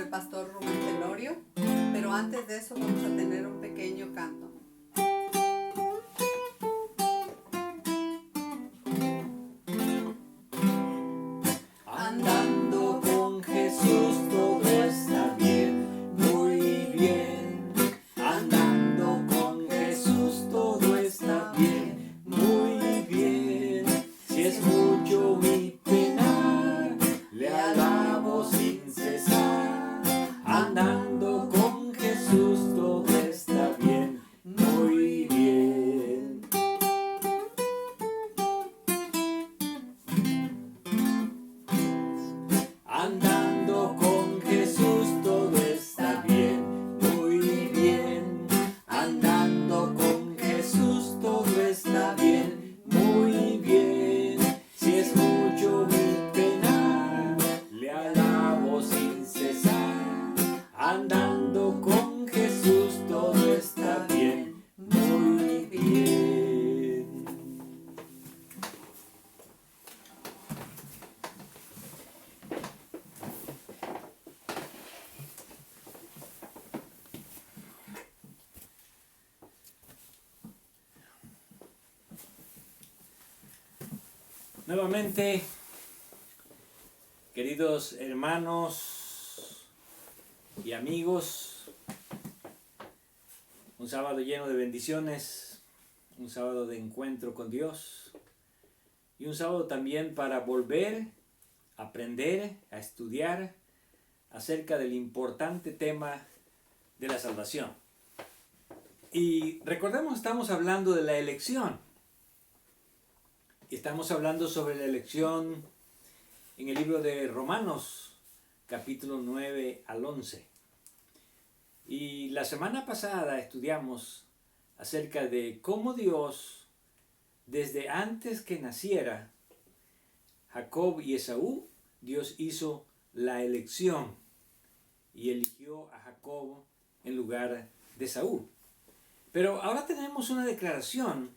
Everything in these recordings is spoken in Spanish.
el pastor Rubén Tenorio, pero antes de eso vamos a tener un pequeño canto. Andando con Jesús todo está bien, muy bien. Andando con Jesús todo está bien, muy bien. Si es mucho mi penar, le alabo sin cesar. Andando con Jesús todo está bien, muy bien. Andando con Jesús todo está bien, muy bien. Andando con Jesús todo está bien, muy bien. Si es mucho mi penar, le alabo sin cesar. Andando con Jesús todo está bien, muy bien. Nuevamente, queridos hermanos y amigos, un sábado lleno de bendiciones, un sábado de encuentro con Dios y un sábado también para volver a aprender, a estudiar acerca del importante tema de la salvación. Y recordemos, estamos hablando de la elección. Estamos hablando sobre la elección en el libro de Romanos, capítulo 9 al 11. Y la semana pasada estudiamos acerca de cómo Dios, desde antes que naciera Jacob y Esaú, Dios hizo la elección y eligió a Jacob en lugar de Esaú. Pero ahora tenemos una declaración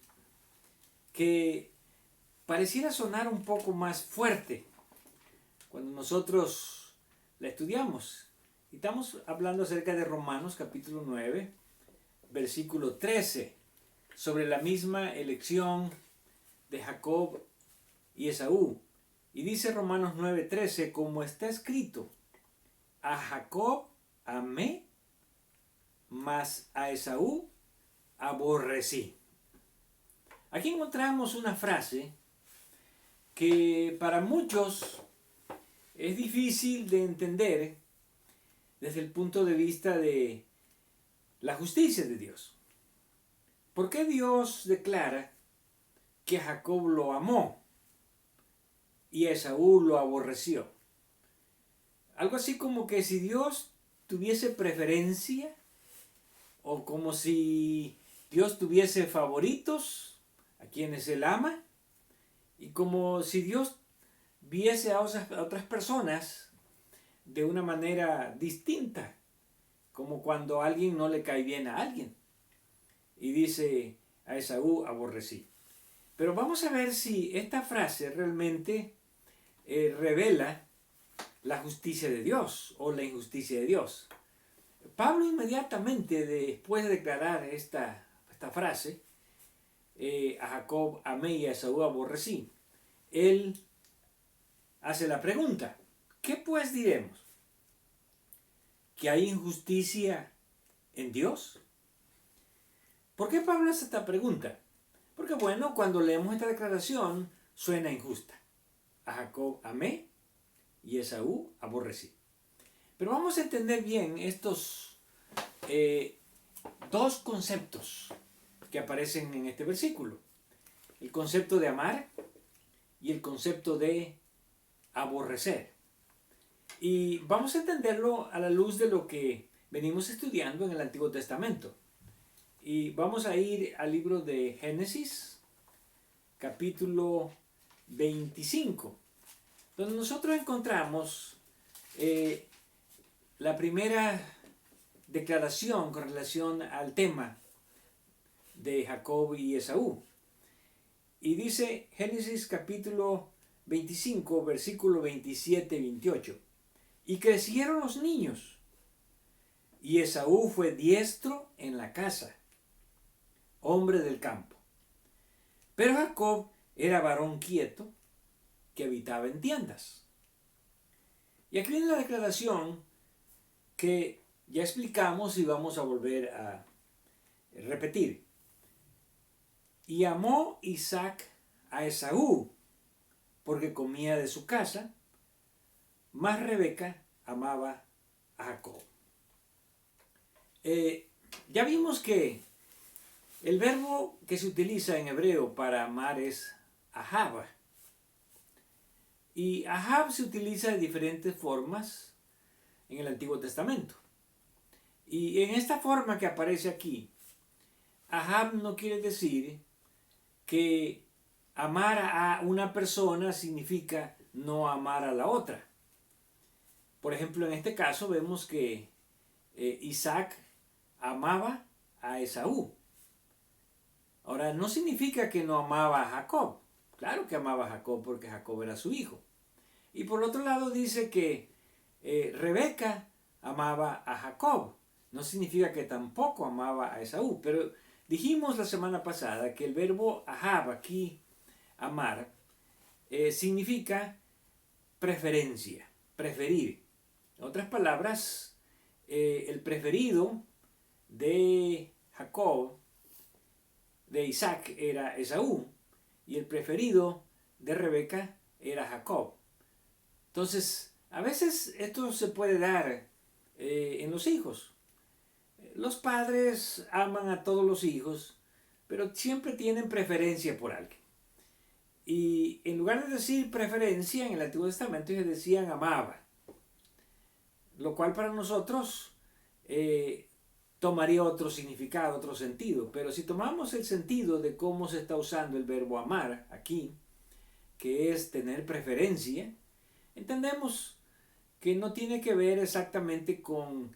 que pareciera sonar un poco más fuerte cuando nosotros la estudiamos. Y estamos hablando acerca de Romanos capítulo 9, versículo 13, sobre la misma elección de Jacob y Esaú. Y dice Romanos 9:13, como está escrito, a Jacob amé, mas a Esaú aborrecí. Aquí encontramos una frase que para muchos es difícil de entender desde el punto de vista de la justicia de Dios. ¿Por qué Dios declara que a Jacob lo amó y a Esaú lo aborreció? Algo así como que si Dios tuviese preferencia o como si Dios tuviese favoritos a quienes Él ama y como si Dios viese a otras personas de una manera distinta, como cuando a alguien no le cae bien a alguien y dice a Esaú aborrecí. Pero vamos a ver si esta frase realmente revela la justicia de Dios o la injusticia de Dios. Pablo inmediatamente después de declarar esta frase, a Jacob amé y a Esaú aborrecí, él hace la pregunta, ¿qué pues diremos? ¿Que hay injusticia en Dios? ¿Por qué Pablo hace esta pregunta? Porque bueno, cuando leemos esta declaración suena injusta. A Jacob amé y a Esaú aborrecí. Pero vamos a entender bien estos dos conceptos que aparecen en este versículo. El concepto de amar y el concepto de aborrecer. Y vamos a entenderlo a la luz de lo que venimos estudiando en el Antiguo Testamento. Y vamos a ir al libro de Génesis, capítulo 25, donde nosotros encontramos la primera declaración con relación al tema de Jacob y Esaú. Y dice Génesis capítulo 25, versículo 27 y 28. Y crecieron los niños, y Esaú fue diestro en la caza, hombre del campo. Pero Jacob era varón quieto, que habitaba en tiendas. Y aquí viene la declaración que ya explicamos y vamos a volver a repetir. Y amó Isaac a Esaú, porque comía de su casa, mas Rebeca amaba a Jacob. Ya vimos que el verbo que se utiliza en hebreo para amar es ahab. Y ahab se utiliza de diferentes formas en el Antiguo Testamento. Y en esta forma que aparece aquí, ahab no quiere decir que amar a una persona significa no amar a la otra. Por ejemplo, en este caso vemos que Isaac amaba a Esaú. Ahora, no significa que no amaba a Jacob. Claro que amaba a Jacob porque Jacob era su hijo. Y por otro lado dice que Rebeca amaba a Jacob. No significa que tampoco amaba a Esaú. Pero dijimos la semana pasada que el verbo ahab aquí, amar, significa preferencia, preferir. En otras palabras, el preferido de Jacob, de Isaac, era Esaú, y el preferido de Rebeca era Jacob. Entonces, a veces esto se puede dar en los hijos. Los padres aman a todos los hijos, pero siempre tienen preferencia por alguien. Y en lugar de decir preferencia, en el Antiguo Testamento ellos decían amaba, lo cual para nosotros tomaría otro significado, otro sentido. Pero si tomamos el sentido de cómo se está usando el verbo amar aquí, que es tener preferencia, entendemos que no tiene que ver exactamente con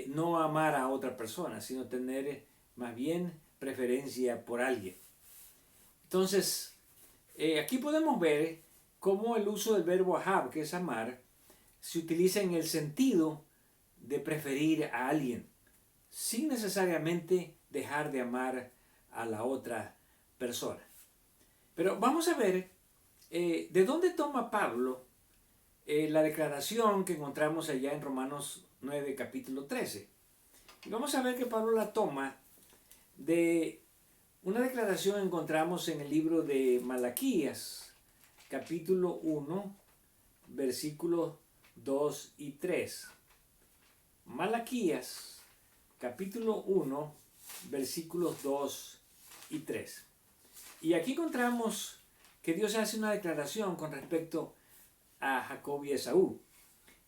no amar a otra persona, sino tener más bien preferencia por alguien. Entonces, aquí podemos ver cómo el uso del verbo ahab, que es amar, se utiliza en el sentido de preferir a alguien, sin necesariamente dejar de amar a la otra persona. Pero vamos a ver de dónde toma Pablo la declaración que encontramos allá en Romanos 9, capítulo 13. Y vamos a ver que Pablo la toma de una declaración que encontramos en el libro de Malaquías, capítulo 1, versículos 2 y 3. Malaquías, capítulo 1, versículos 2 y 3. Y aquí encontramos que Dios hace una declaración con respecto a Jacob y Esaú.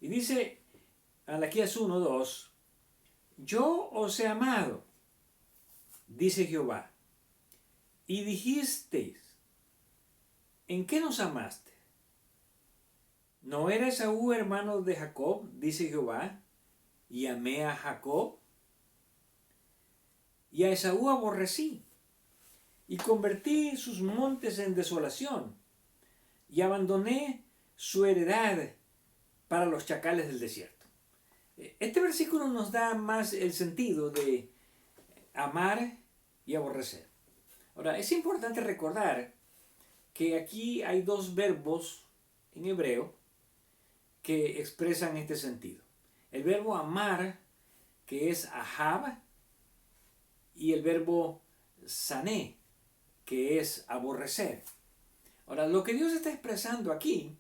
Y dice, Malaquías 1, 2, yo os he amado, dice Jehová, y dijisteis, ¿en qué nos amaste? ¿No era Esaú hermano de Jacob, dice Jehová, y amé a Jacob? Y a Esaú aborrecí, y convertí sus montes en desolación, y abandoné su heredad para los chacales del desierto. Este versículo nos da más el sentido de amar y aborrecer. Ahora, es importante recordar que aquí hay dos verbos en hebreo que expresan este sentido. El verbo amar, que es ahab, y el verbo sané, que es aborrecer. Ahora, lo que Dios está expresando aquí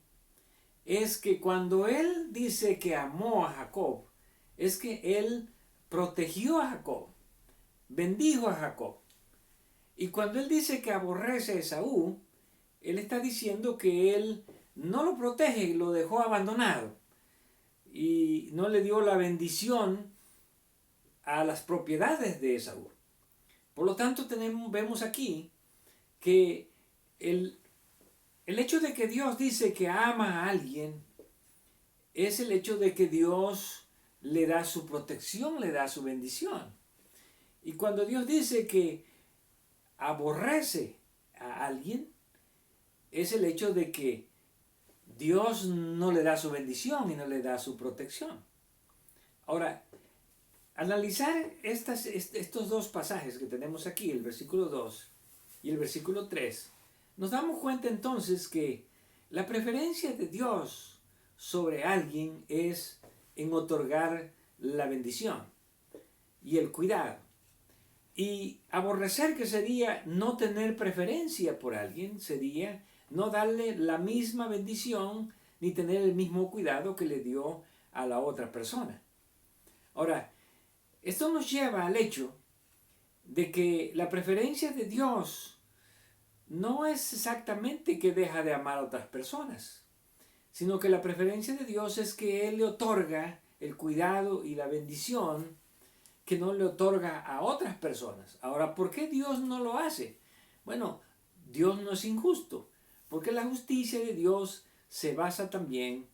es que cuando Él dice que amó a Jacob, es que Él protegió a Jacob, bendijo a Jacob. Y cuando Él dice que aborrece a Esaú, Él está diciendo que Él no lo protege y lo dejó abandonado. Y no le dio la bendición a las propiedades de Esaú. Por lo tanto, vemos aquí que el hecho de que Dios dice que ama a alguien es el hecho de que Dios le da su protección, le da su bendición. Y cuando Dios dice que aborrece a alguien, es el hecho de que Dios no le da su bendición y no le da su protección. Ahora, analizar estos dos pasajes que tenemos aquí, el versículo 2 y el versículo 3, nos damos cuenta entonces que la preferencia de Dios sobre alguien es en otorgar la bendición y el cuidado. Y aborrecer, que sería no tener preferencia por alguien, sería no darle la misma bendición ni tener el mismo cuidado que le dio a la otra persona. Ahora, esto nos lleva al hecho de que la preferencia de Dios no es exactamente que deja de amar a otras personas, sino que la preferencia de Dios es que Él le otorga el cuidado y la bendición que no le otorga a otras personas. Ahora, ¿por qué Dios no lo hace? Bueno, Dios no es injusto, porque la justicia de Dios se basa también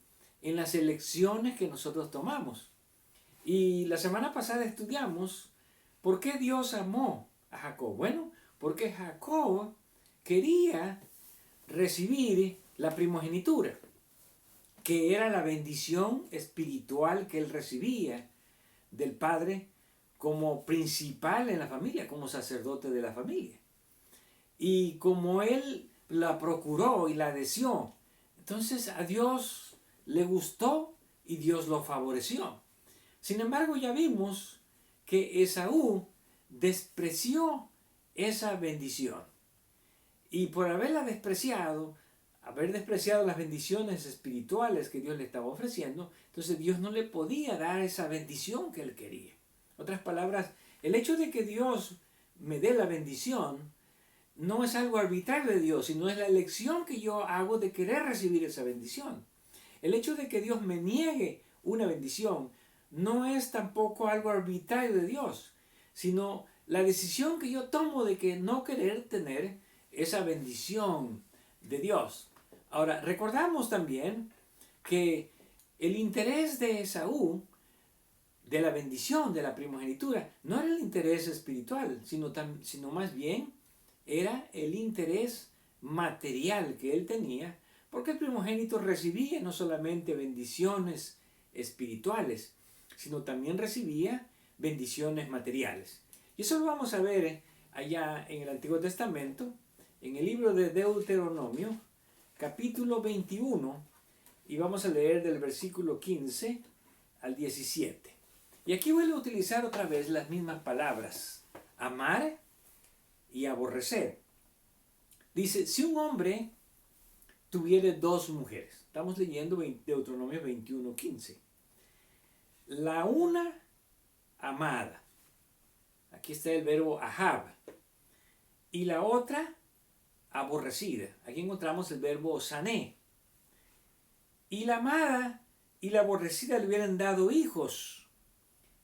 en las elecciones que nosotros tomamos. Y la semana pasada estudiamos por qué Dios amó a Jacob. Bueno, porque Jacob quería recibir la primogenitura, que era la bendición espiritual que él recibía del Padre como principal en la familia, como sacerdote de la familia. Y como él la procuró y la deseó, entonces a Dios le gustó y Dios lo favoreció. Sin embargo, ya vimos que Esaú despreció esa bendición. Y por haber despreciado las bendiciones espirituales que Dios le estaba ofreciendo, entonces Dios no le podía dar esa bendición que él quería. En otras palabras, el hecho de que Dios me dé la bendición no es algo arbitrario de Dios, sino es la elección que yo hago de querer recibir esa bendición. El hecho de que Dios me niegue una bendición no es tampoco algo arbitrario de Dios, sino la decisión que yo tomo de que no querer tener esa bendición de Dios. Ahora, recordamos también que el interés de Esaú, de la bendición, de la primogenitura, no era el interés espiritual, sino más bien era el interés material que él tenía, porque el primogénito recibía no solamente bendiciones espirituales, sino también recibía bendiciones materiales. Y eso lo vamos a ver allá en el Antiguo Testamento, en el libro de Deuteronomio, capítulo 21, y vamos a leer del versículo 15 al 17. Y aquí voy a utilizar otra vez las mismas palabras, amar y aborrecer. Dice, si un hombre tuviere dos mujeres, estamos leyendo Deuteronomio 21, 15. La una amada, aquí está el verbo ahab, y la otra aborrecida, aquí encontramos el verbo sané. Y la amada y la aborrecida le hubieran dado hijos,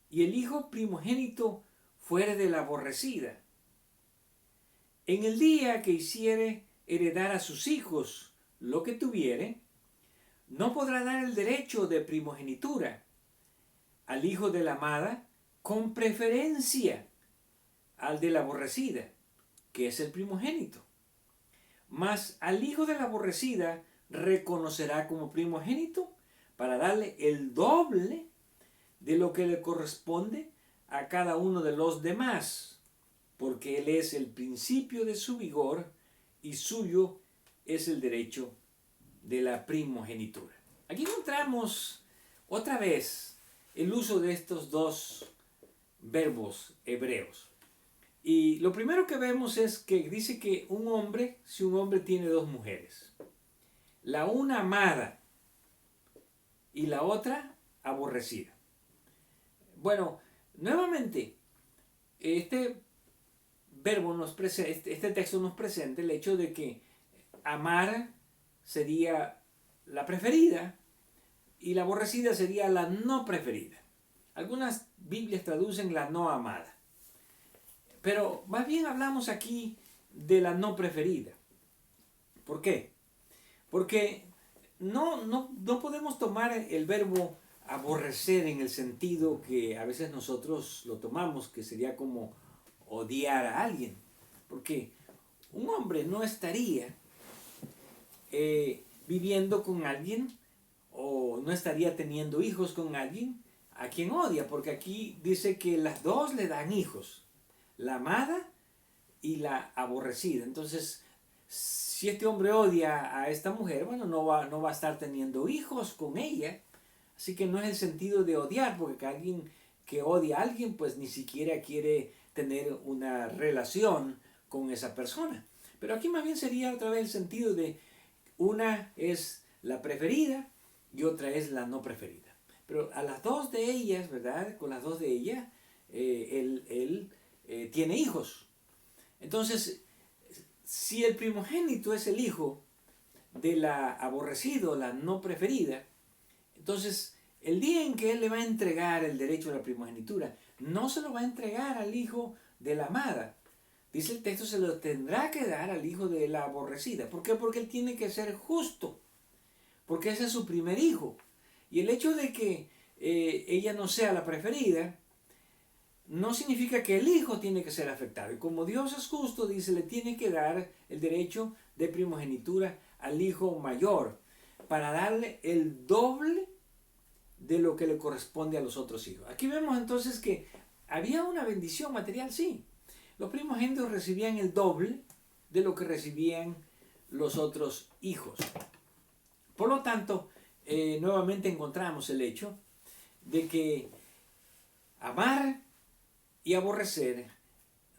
y el hijo primogénito fuere de la aborrecida. En el día que hiciere heredar a sus hijos lo que tuviere, no podrá dar el derecho de primogenitura al hijo de la amada con preferencia al de la aborrecida, que es el primogénito. Mas al hijo de la aborrecida reconocerá como primogénito para darle el doble de lo que le corresponde a cada uno de los demás, porque él es el principio de su vigor y suyo es el derecho de la primogenitura. Aquí encontramos otra vez el uso de estos dos verbos hebreos. Y lo primero que vemos es que dice que si un hombre tiene dos mujeres, la una amada y la otra aborrecida. Bueno, nuevamente, este texto nos presenta el hecho de que amar sería la preferida y la aborrecida sería la no preferida. Algunas Biblias traducen la no amada. Pero más bien hablamos aquí de la no preferida. ¿Por qué? Porque no podemos tomar el verbo aborrecer en el sentido que a veces nosotros lo tomamos, que sería como odiar a alguien. Porque un hombre no estaría viviendo con alguien o no estaría teniendo hijos con alguien a quien odia, porque aquí dice que las dos le dan hijos, la amada y la aborrecida. Entonces, si este hombre odia a esta mujer, bueno, no va a estar teniendo hijos con ella. Así que no es el sentido de odiar, porque alguien que odia a alguien, pues ni siquiera quiere tener una relación con esa persona. Pero aquí más bien sería otra vez el sentido de una es la preferida y otra es la no preferida. Pero a las dos de ellas, ¿verdad? Con las dos de ellas, él tiene hijos. Entonces, si el primogénito es el hijo de la aborrecida, la no preferida, entonces el día en que él le va a entregar el derecho a la primogenitura, no se lo va a entregar al hijo de la amada. Dice el texto, se lo tendrá que dar al hijo de la aborrecida. ¿Por qué? Porque él tiene que ser justo, porque ese es su primer hijo. Y el hecho de que ella no sea la preferida, no significa que el hijo tiene que ser afectado. Y como Dios es justo, dice, le tiene que dar el derecho de primogenitura al hijo mayor, para darle el doble de lo que le corresponde a los otros hijos. Aquí vemos entonces que había una bendición material, sí. Los primogénitos recibían el doble de lo que recibían los otros hijos. Por lo tanto, nuevamente encontramos el hecho de que amar y aborrecer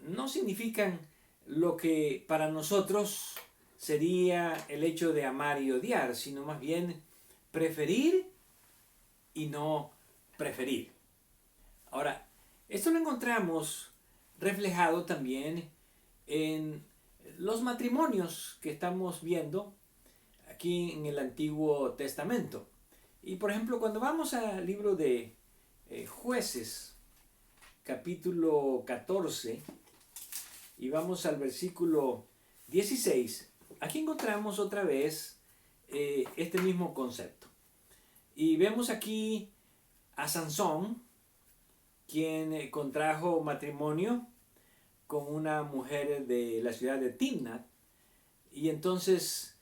no significan lo que para nosotros sería el hecho de amar y odiar, sino más bien preferir y no preferir. Ahora, esto lo encontramos reflejado también en los matrimonios que estamos viendo aquí en el Antiguo Testamento. Y por ejemplo, cuando vamos al libro de Jueces, capítulo 14, y vamos al versículo 16, aquí encontramos otra vez este mismo concepto. Y vemos aquí a Sansón, quien contrajo matrimonio con una mujer de la ciudad de Timnat, y entonces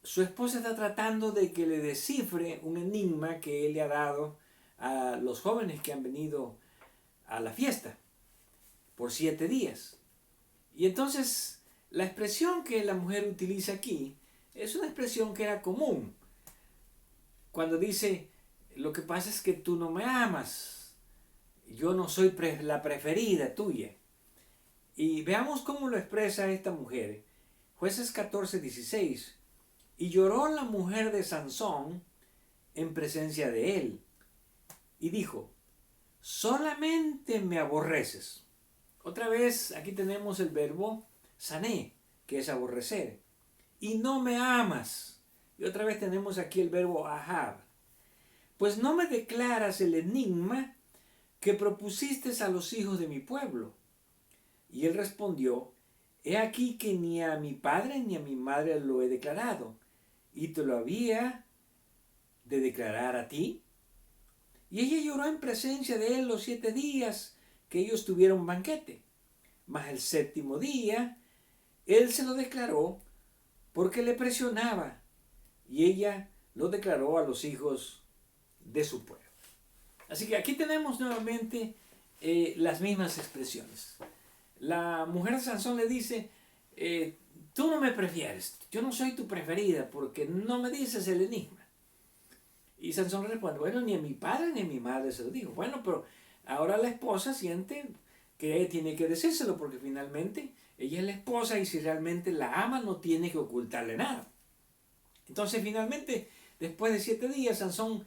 su esposa está tratando de que le descifre un enigma que él le ha dado a los jóvenes que han venido a la fiesta por 7 días. Y entonces la expresión que la mujer utiliza aquí es una expresión que era común. Cuando dice, lo que pasa es que tú no me amas, yo no soy la preferida tuya. Y veamos cómo lo expresa esta mujer. Jueces 14:16. Y lloró la mujer de Sansón en presencia de él, y dijo, solamente me aborreces. Otra vez aquí tenemos el verbo sané, que es aborrecer. Y no me amas. Y otra vez tenemos aquí el verbo ahab. Pues no me declaras el enigma que propusiste a los hijos de mi pueblo. Y él respondió, he aquí que ni a mi padre ni a mi madre lo he declarado, y te lo había de declarar a ti. Y ella lloró en presencia de él los 7 días que ellos tuvieron banquete. Mas el 7º día, él se lo declaró porque le presionaba, y ella lo declaró a los hijos de su pueblo. Así que aquí tenemos nuevamente las mismas expresiones. La mujer de Sansón le dice, tú no me prefieres, yo no soy tu preferida porque no me dices el enigma. Y Sansón responde, bueno, ni a mi padre ni a mi madre se lo dijo. Bueno, pero ahora la esposa siente que tiene que decírselo porque finalmente ella es la esposa y si realmente la ama no tiene que ocultarle nada. Entonces finalmente, después de 7 días, Sansón,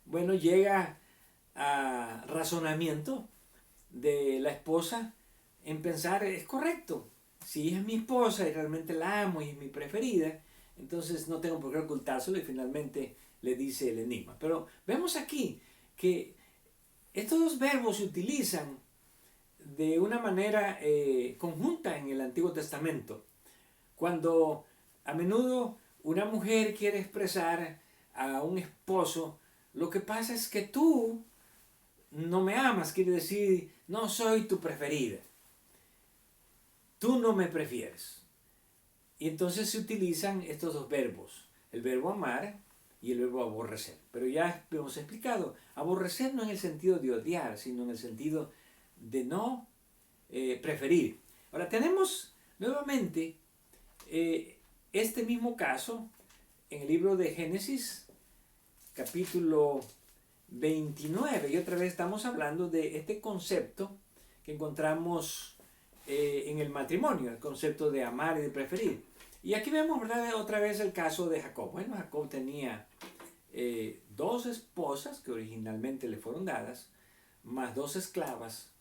bueno, llega a razonamiento de la esposa en pensar, es correcto, si es mi esposa y realmente la amo y es mi preferida, entonces no tengo por qué ocultárselo y finalmente le dice el enigma. Pero vemos aquí que estos dos verbos se utilizan de una manera conjunta en el Antiguo Testamento. Cuando a menudo una mujer quiere expresar a un esposo, lo que pasa es que tú no me amas, quiere decir, no soy tu preferida. Tú no me prefieres. Y entonces se utilizan estos dos verbos, el verbo amar y el verbo aborrecer. Pero ya hemos explicado, aborrecer no en el sentido de odiar, sino en el sentido de no preferir. Ahora tenemos nuevamente este mismo caso en el libro de Génesis, capítulo 29, y otra vez estamos hablando de este concepto que encontramos en el matrimonio, el concepto de amar y de preferir. Y aquí vemos, ¿verdad?, otra vez el caso de Jacob. Bueno, Jacob tenía dos esposas que originalmente le fueron dadas, más dos esclavas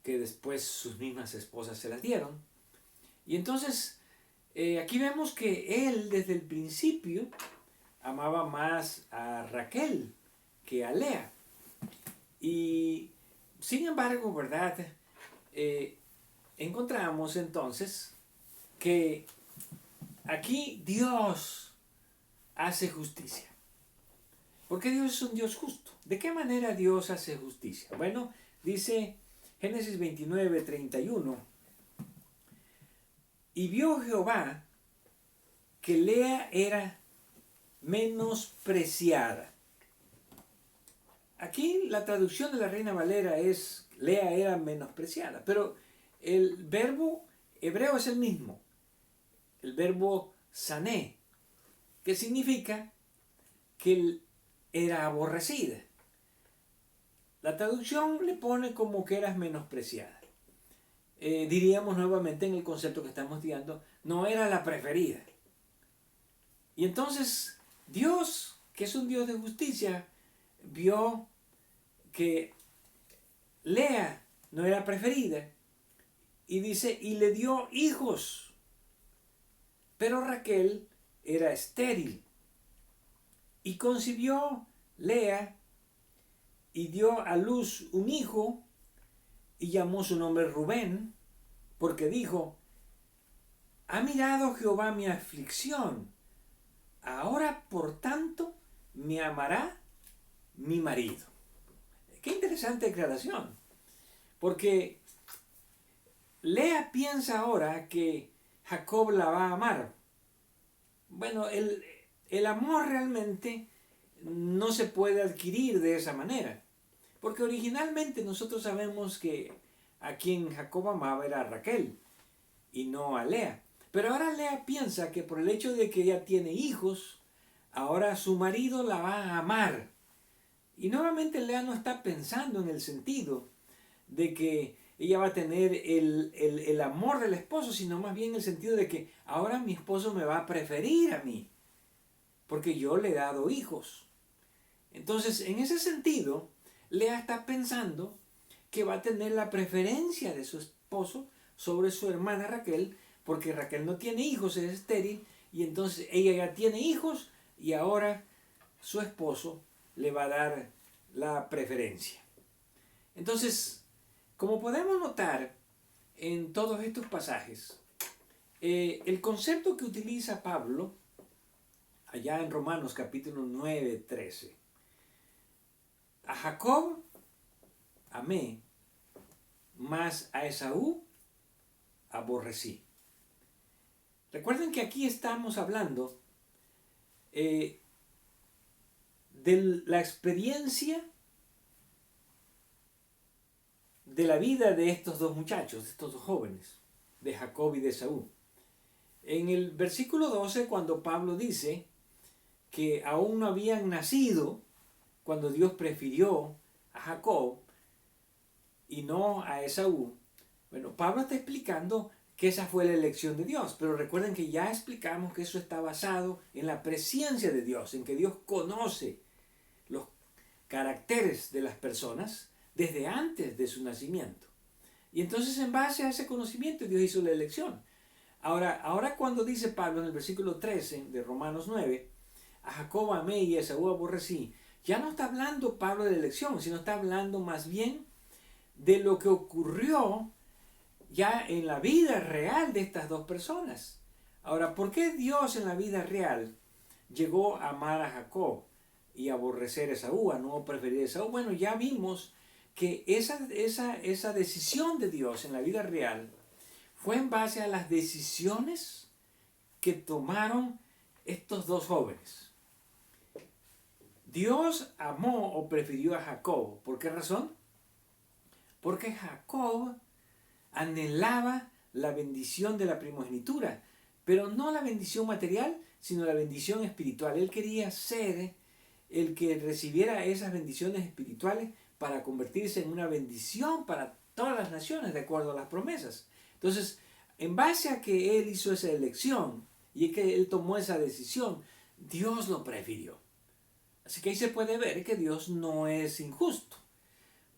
que después sus mismas esposas se las dieron. Y entonces aquí vemos que él desde el principio amaba más a Raquel que a Lea. Y sin embargo, ¿verdad?, encontramos entonces que aquí Dios hace justicia. Porque Dios es un Dios justo. ¿De qué manera Dios hace justicia? Bueno, dice Génesis 29, 31. Y vio Jehová que Lea era menospreciada. Aquí la traducción de la Reina Valera es Lea era menospreciada, pero el verbo hebreo es el mismo, el verbo sané, que significa que era aborrecida. La traducción le pone como que eras menospreciada. Diríamos nuevamente en el concepto que estamos dando, no era la preferida. Y entonces Dios, que es un Dios de justicia, vio que Lea no era preferida y dice, y le dio hijos, pero Raquel era estéril. Y concibió Lea y dio a luz un hijo y llamó su nombre Rubén, porque dijo, ha mirado Jehová mi aflicción, ahora por tanto me amará mi marido. Qué interesante declaración, porque Lea piensa ahora que Jacob la va a amar. Bueno, el amor realmente no se puede adquirir de esa manera, porque originalmente nosotros sabemos que a quien Jacob amaba era a Raquel y no a Lea. Pero ahora Lea piensa que por el hecho de que ella tiene hijos, ahora su marido la va a amar. Y nuevamente Lea no está pensando en el sentido de que ella va a tener el amor del esposo, sino más bien en el sentido de que ahora mi esposo me va a preferir a mí, porque yo le he dado hijos. Entonces, en ese sentido, Lea está pensando que va a tener la preferencia de su esposo sobre su hermana Raquel, porque Raquel no tiene hijos, es estéril, y entonces ella ya tiene hijos y ahora su esposo le va a dar la preferencia. Entonces, como podemos notar en todos estos pasajes, el concepto que utiliza Pablo allá en Romanos capítulo 9, 13, a Jacob amé, mas a Esaú aborrecí. Recuerden que aquí estamos hablando de la experiencia de la vida de estos dos muchachos, de estos dos jóvenes, de Jacob y de Esaú. En el versículo 12, cuando Pablo dice que aún no habían nacido cuando Dios prefirió a Jacob y no a Esaú, bueno, Pablo está explicando que esa fue la elección de Dios, pero recuerden que ya explicamos que eso está basado en la presencia de Dios, en que Dios conoce los caracteres de las personas desde antes de su nacimiento. Y entonces en base a ese conocimiento Dios hizo la elección. Ahora cuando dice Pablo en el versículo 13 de Romanos 9, a Jacob amé y a Esaú aborrecí, ya no está hablando Pablo de la elección, sino está hablando más bien de lo que ocurrió ya en la vida real de estas dos personas. Ahora, ¿por qué Dios en la vida real llegó a amar a Jacob y a aborrecer a Esaú, a no preferir a Esaú? Bueno, ya vimos que esa decisión de Dios en la vida real fue en base a las decisiones que tomaron estos dos jóvenes. Dios amó o prefirió a Jacob. ¿Por qué razón? Porque Jacob anhelaba la bendición de la primogenitura, pero no la bendición material, sino la bendición espiritual. Él quería ser el que recibiera esas bendiciones espirituales para convertirse en una bendición para todas las naciones, de acuerdo a las promesas. Entonces, en base a que él hizo esa elección y que él tomó esa decisión, Dios lo prefirió. Así que ahí se puede ver que Dios no es injusto,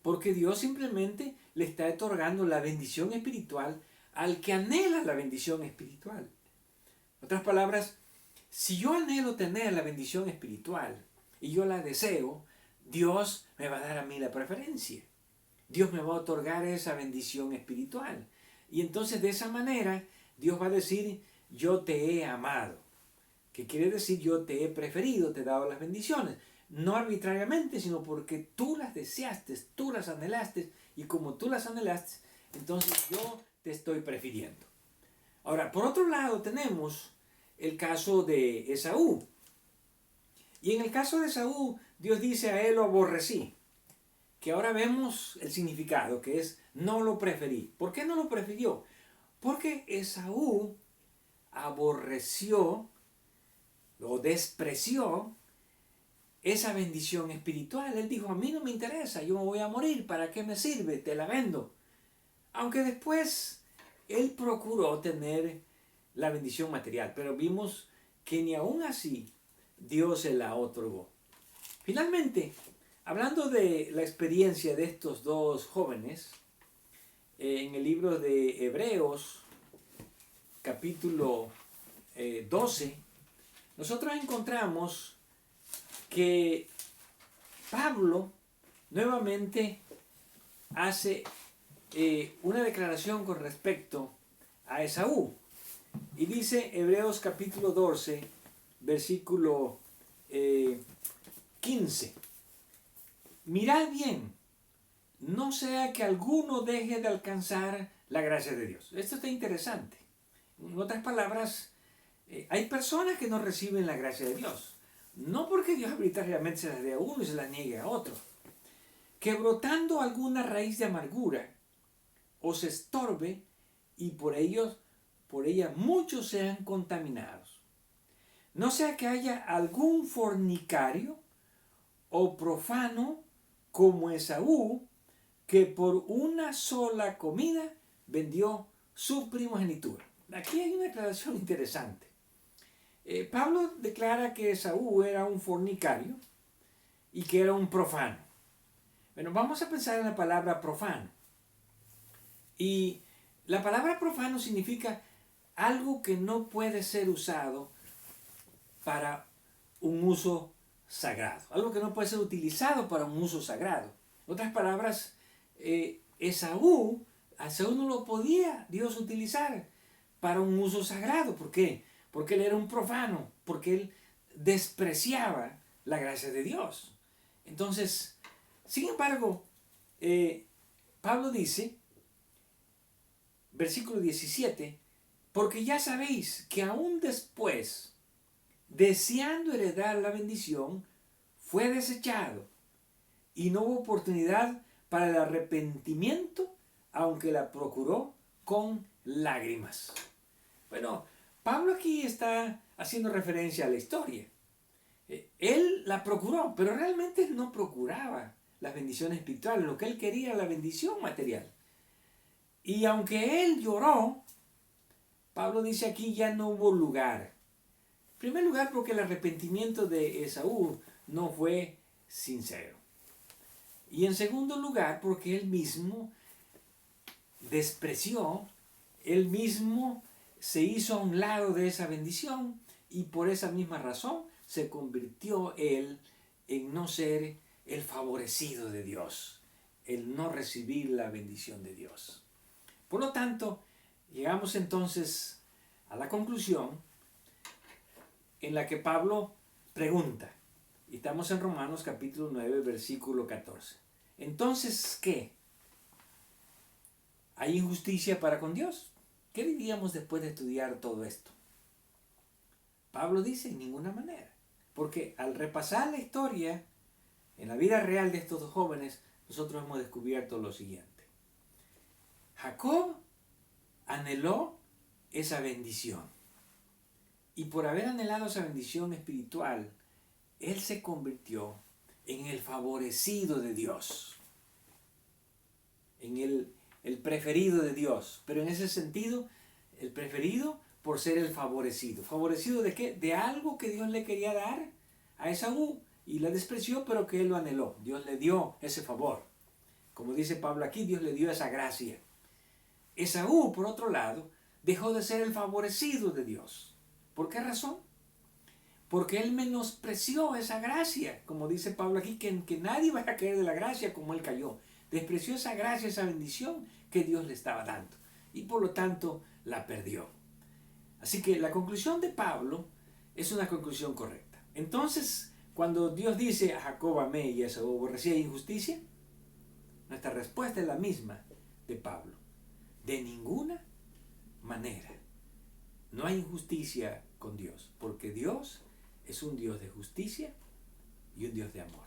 porque Dios simplemente le está otorgando la bendición espiritual al que anhela la bendición espiritual. En otras palabras, si yo anhelo tener la bendición espiritual y yo la deseo, Dios me va a dar a mí la preferencia. Dios me va a otorgar esa bendición espiritual. Y entonces de esa manera Dios va a decir, yo te he amado. Que quiere decir, yo te he preferido, te he dado las bendiciones. No arbitrariamente, sino porque tú las deseaste, tú las anhelaste. Y como tú las anhelaste, entonces yo te estoy prefiriendo. Ahora, por otro lado tenemos el caso de Esaú. Y en el caso de Esaú, Dios dice, a él lo aborrecí. Que ahora vemos el significado, que es no lo preferí. ¿Por qué no lo prefirió? Porque Esaú aborreció o despreció esa bendición espiritual. Él dijo, a mí no me interesa, yo me voy a morir, ¿para qué me sirve? Te la vendo. Aunque después él procuró tener la bendición material, pero vimos que ni aún así Dios se la otorgó. Finalmente, hablando de la experiencia de estos dos jóvenes, en el libro de Hebreos, capítulo 12, nosotros encontramos que Pablo nuevamente hace una declaración con respecto a Esaú. Y dice Hebreos capítulo 12, versículo 15. Mirad bien, no sea que alguno deje de alcanzar la gracia de Dios. Esto está interesante. En otras palabras, hay personas que no reciben la gracia de Dios. No porque Dios arbitrariamente se las dé a uno y se las niegue a otro. Que brotando alguna raíz de amargura os estorbe y por ella muchos sean contaminados. No sea que haya algún fornicario o profano como Esaú, que por una sola comida vendió su primogenitura. Aquí hay una declaración interesante. Pablo declara que Esaú era un fornicario y que era un profano. Bueno, vamos a pensar en la palabra profano. Y la palabra profano significa algo que no puede ser usado para un uso sagrado. Algo que no puede ser utilizado para un uso sagrado. En otras palabras, Esaú no lo podía Dios utilizar para un uso sagrado. ¿Por qué? Porque él era un profano, porque él despreciaba la gracia de Dios. Entonces, sin embargo, Pablo dice, versículo 17, porque ya sabéis que aún después, deseando heredar la bendición, fue desechado y no hubo oportunidad para el arrepentimiento, aunque la procuró con lágrimas. Bueno, Pablo aquí está haciendo referencia a la historia. Él la procuró, pero realmente no procuraba las bendiciones espirituales. Lo que él quería era la bendición material. Y aunque él lloró, Pablo dice aquí ya no hubo lugar. En primer lugar, porque el arrepentimiento de Esaú no fue sincero. Y en segundo lugar, porque él mismo despreció, él mismo se hizo a un lado de esa bendición y por esa misma razón se convirtió él en no ser el favorecido de Dios, el no recibir la bendición de Dios. Por lo tanto, llegamos entonces a la conclusión en la que Pablo pregunta, y estamos en Romanos capítulo 9, versículo 14. Entonces, ¿qué? ¿Hay injusticia para con Dios? ¿Qué diríamos después de estudiar todo esto? Pablo dice, en ninguna manera. Porque al repasar la historia, en la vida real de estos dos jóvenes, nosotros hemos descubierto lo siguiente. Jacob anheló esa bendición. Y por haber anhelado esa bendición espiritual, él se convirtió en el favorecido de Dios. En el preferido de Dios. Pero en ese sentido, el preferido por ser el favorecido. ¿Favorecido de qué? De algo que Dios le quería dar a Esaú y la despreció, pero que él lo anheló. Dios le dio ese favor. Como dice Pablo aquí, Dios le dio esa gracia. Esaú, por otro lado, dejó de ser el favorecido de Dios. ¿Por qué razón? Porque él menospreció esa gracia. Como dice Pablo aquí, que nadie vaya a caer de la gracia como él cayó. Despreció esa gracia, esa bendición que Dios le estaba dando. Y por lo tanto, la perdió. Así que la conclusión de Pablo es una conclusión correcta. Entonces, cuando Dios dice a Jacob amé y a Esaú aborrecía injusticia, nuestra respuesta es la misma de Pablo. De ninguna manera. No hay injusticia con Dios, porque Dios es un Dios de justicia y un Dios de amor.